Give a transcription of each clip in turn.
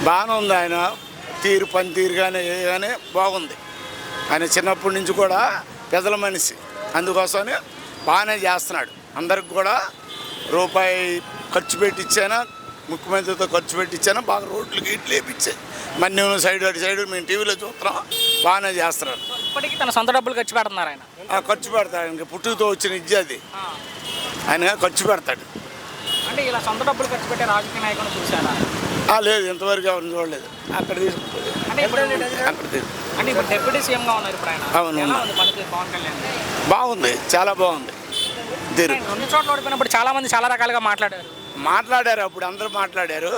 బాగానే ఉంది ఆయన తీరు పనితీరు కానీ ఏ కానీ బాగుంది. ఆయన చిన్నప్పటి నుంచి కూడా పెద్దల మనిషి, అందుకోసమని బాగానే చేస్తున్నాడు. అందరికి కూడా రూపాయి ఖర్చు పెట్టించానా, ముఖ్యమంత్రితో ఖర్చు పెట్టించానా, బాగా రోడ్లు గీట్లు వేపించే మన్ని సైడ్ అటు సైడ్ మేము టీవీలో చూస్తున్నాం, బాగానే చేస్తున్నాడు. ఇప్పటికీ తన సొంత డబ్బులు ఖర్చు పెడుతున్నారు ఆయన. ఖర్చు పెడతాడు, ఇంకా పుట్టుకతో వచ్చిన ఇజ్జ అది, ఆయన ఖర్చు పెడతాడు. అంటే ఇలా సొంత డబ్బులు ఖర్చు పెట్టే రాజకీయ నాయకులు చూసారా? లేదు, ఇంతవరకు ఎవరిని చూడలేదు. అక్కడ తీసుకుంటుంది, అంటే ఇప్పుడు అక్కడ తీసుకుంటుంది. అంటే ఇప్పుడు డిప్యూటీ సీఎంగా ఉన్నారు ఇప్పుడు ఆయన. అవును. ఎలా ఉంది పనితీరు పవన్ కళ్యాణ్? బాగుంది, చాలా బాగుంది. తీరు రెండు చోట్ల ఓడిపోయినప్పుడు చాలా మంది చాలా రకాలుగా మాట్లాడారు, అప్పుడు అందరూ మాట్లాడారు.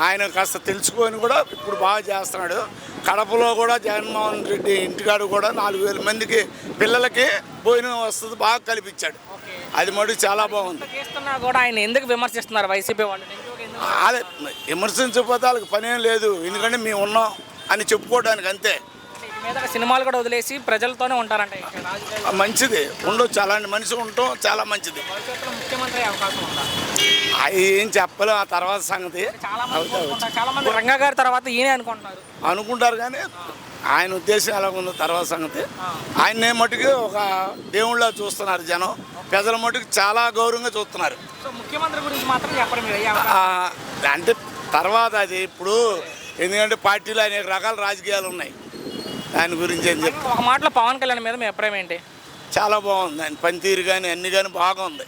ఆయన కాస్త తెలుసుకొని కూడా ఇప్పుడు బాగా చేస్తున్నాడు. కడపలో కూడా జగన్మోహన్ రెడ్డి ఇంటికాడు కూడా 4,000 మందికి పిల్లలకి భోజనం వస్తుంది, బాగా కల్పించాడు. అది మటుకు చాలా బాగుంది. చేస్తున్నా కూడా ఆయన ఎందుకు విమర్శిస్తున్నారు వైసీపీ వాళ్ళు? అదే విమర్శించకపోతే వాళ్ళకి పనేం లేదు, ఎందుకంటే మేము ఉన్నాం అని చెప్పుకోవడానికి అంతే. మీద సినిమాలు కూడా వదిలేసి ప్రజలతోనే ఉంటారంట. మంచిది, ఉండొచ్చు, అలాంటి మనిషి ఉండటం చాలా మంచిది. భవిష్యత్తులో ముఖ్యమంత్రి అయ్యే అవకాశం ఉందా? అది ఏం చెప్పలేం, ఆ తర్వాత సంగతి. చాలా మంది రంగా గారి తర్వాత ఈయనే అనుకుంటారు కానీ ఆయన ఉద్దేశం ఎలా ఉందో తర్వాత సంగతి. ఆయన్నే మటుకు ఒక దేవుళ్ళ చూస్తున్నారు జనం, ప్రజల మటుకు చాలా గౌరవంగా చూస్తున్నారు. ముఖ్యమంత్రి గురించి మాత్రం చెప్పరు మీరు? అంటే తర్వాత అది ఇప్పుడు, ఎందుకంటే పార్టీలో అనేక రకాల రాజకీయాలు ఉన్నాయి, దాని గురించి ఏం చెప్పి. ఒక మాటలో పవన్ కళ్యాణ్ మీద మీ అభిప్రాయం ఏంటి? చాలా బాగుంది, ఆయన పనితీరు కానీ అన్ని కానీ బాగుంది.